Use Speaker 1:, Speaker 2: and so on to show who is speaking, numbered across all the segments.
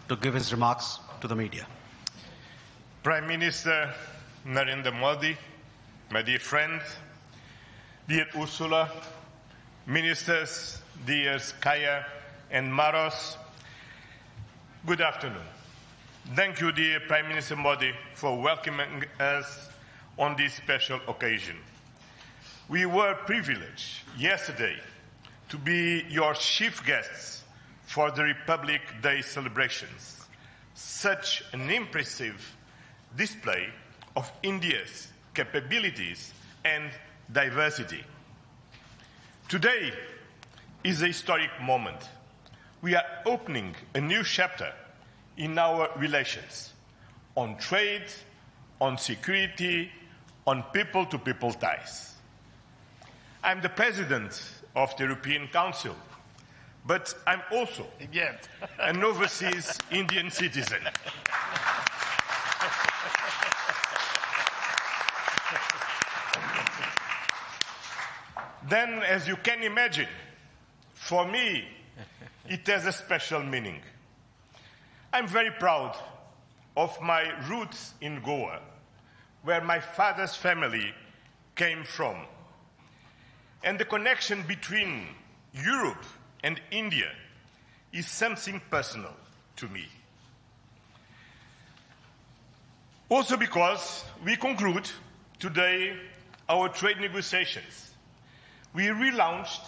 Speaker 1: to give his remarks to the media.
Speaker 2: Prime Minister Narendra Modi, my dear friend, dear Ursula, ministers, dear Kaya and Maros, good afternoon. Thank you, dear Prime Minister Modi, for welcoming us on this special occasion. We were privileged yesterday to be your chief guests for the Republic Day celebrations. Such an impressive display of India's capabilities and diversity. Today is a historic moment. We are opening a new chapter in our relations on trade, on security, on people-to-people ties. I'm the President of the European Council, but I'm also an overseas Indian citizen. Then, as you can imagine, for me, it has a special meaning. I'm very proud of my roots in Goa, where my father's family came from. And the connection between Europe and India is something personal to me. Also because we conclude today our trade negotiations. We relaunched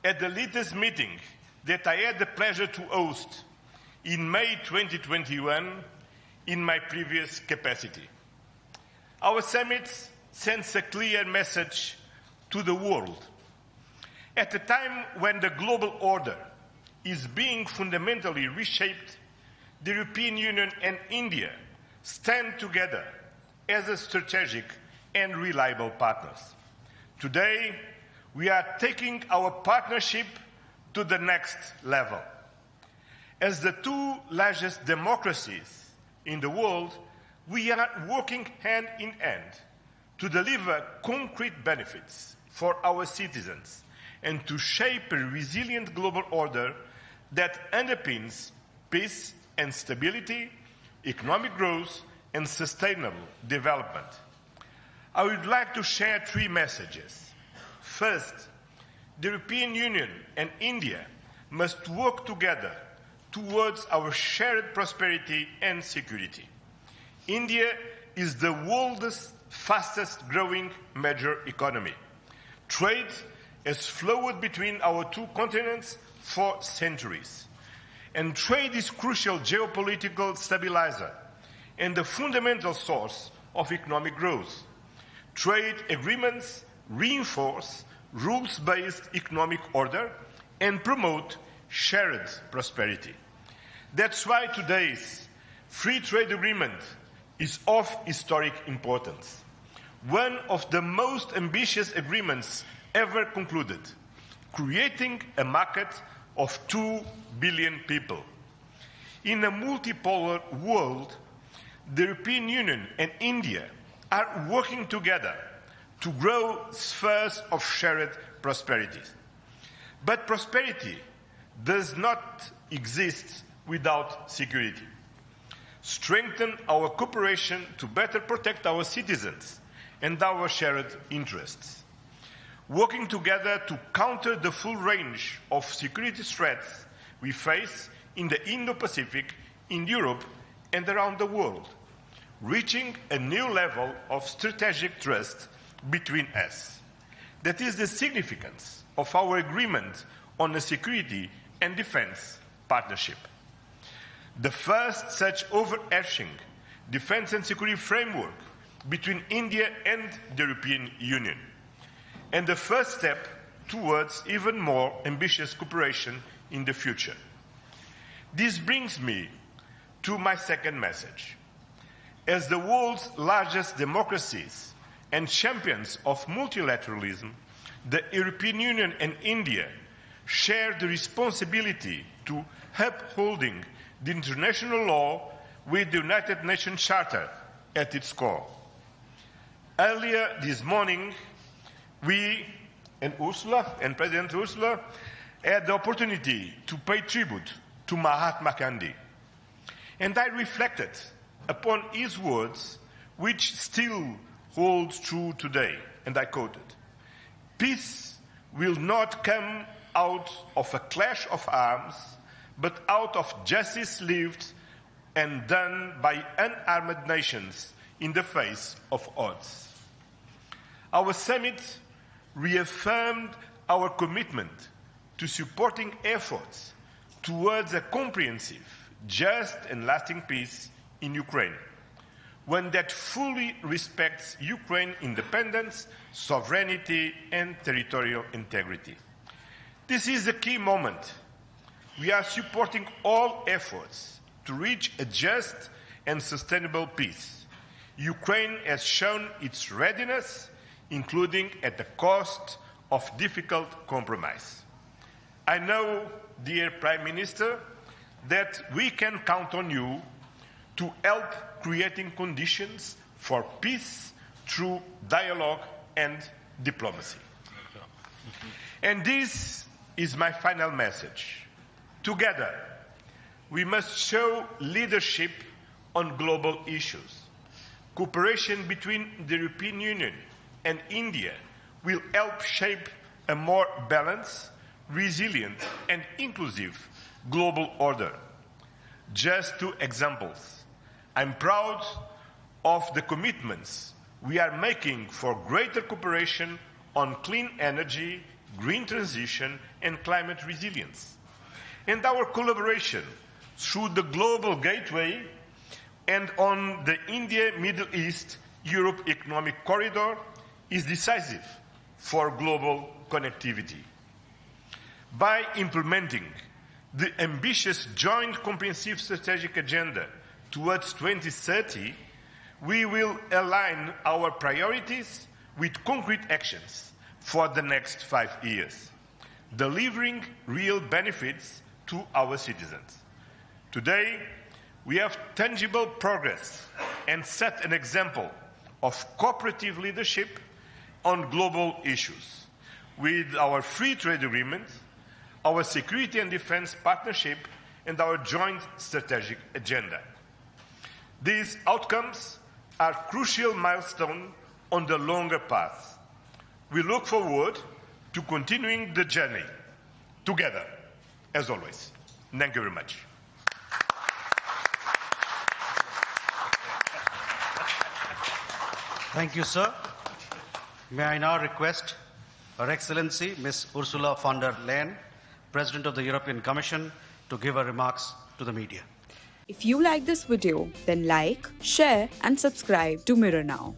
Speaker 2: at the latest meeting that I had the pleasure to host in May 2021 in my previous capacity. Our summit sends a clear message to the world. At a time when the global order is being fundamentally reshaped, the European Union and India stand together as a strategic and reliable partners. Today, we are taking our partnership to the next level. As the two largest democracies in the world, we are working hand in hand to deliver concrete benefits for our citizens and to shape a resilient global order that underpins peace and stability, economic growth, and sustainable development. I would like to share three messages. First, the European Union and India must work together towards our shared prosperity and security. India is the world's fastest growing major economy. Trade has flowed between our two continents for centuries. And trade is a crucial geopolitical stabilizer and the fundamental source of economic growth. Trade agreements reinforce rules-based economic order and promote shared prosperity. That's why today's free trade agreement is of historic importance. One of the most ambitious agreements ever concluded, creating a market of 2 billion people. In a multipolar world, the European Union and India are working together to grow spheres of shared prosperity. But prosperity does not exist without security. Strengthen our cooperation to better protect our citizens and our shared interests. Working together to counter the full range of security threats we face in the Indo-Pacific, in Europe, and around the world, reaching a new level of strategic trust between us. That is the significance of our agreement on a security and defense partnership. The first such overarching defense and security framework between India and the European Union, and the first step towards even more ambitious cooperation in the future. This brings me to my second message. As the world's largest democracies and champions of multilateralism, the European Union and India share the responsibility to upholding the international law with the United Nations Charter at its core. Earlier this morning, we and President Ursula had the opportunity to pay tribute to Mahatma Gandhi. And I reflected upon his words, which still holds true today. And I quoted, "Peace will not come out of a clash of arms, but out of justice lived and done by unarmed nations in the face of odds." Our summit reaffirmed our commitment to supporting efforts towards a comprehensive, just and lasting peace in Ukraine, one that fully respects Ukraine's independence, sovereignty, and territorial integrity. This is a key moment. We are supporting all efforts to reach a just and sustainable peace. Ukraine has shown its readiness, including at the cost of difficult compromise. I know, dear Prime Minister, that we can count on you to help creating conditions for peace through dialogue and diplomacy. And this is my final message. Together, we must show leadership on global issues. Cooperation between the European Union and India will help shape a more balanced, resilient, and inclusive global order. Just two examples. I'm proud of the commitments we are making for greater cooperation on clean energy, green transition, and climate resilience. And our collaboration through the Global Gateway and on the India-Middle East-Europe Economic Corridor is decisive for global connectivity. By implementing the ambitious Joint Comprehensive Strategic Agenda towards 2030, we will align our priorities with concrete actions for the next 5 years, delivering real benefits to our citizens. Today, we have tangible progress and set an example of cooperative leadership on global issues with our free trade agreement, our security and defense partnership, and our joint strategic agenda. These outcomes are crucial milestones on the longer path. We look forward to continuing the journey together, as always. Thank you very much.
Speaker 1: Thank you, sir. May I now request Her Excellency Ms. Ursula von der Leyen, President of the European Commission, to give her remarks to the media.
Speaker 3: If you like this video, then like, share and subscribe to Mirror Now.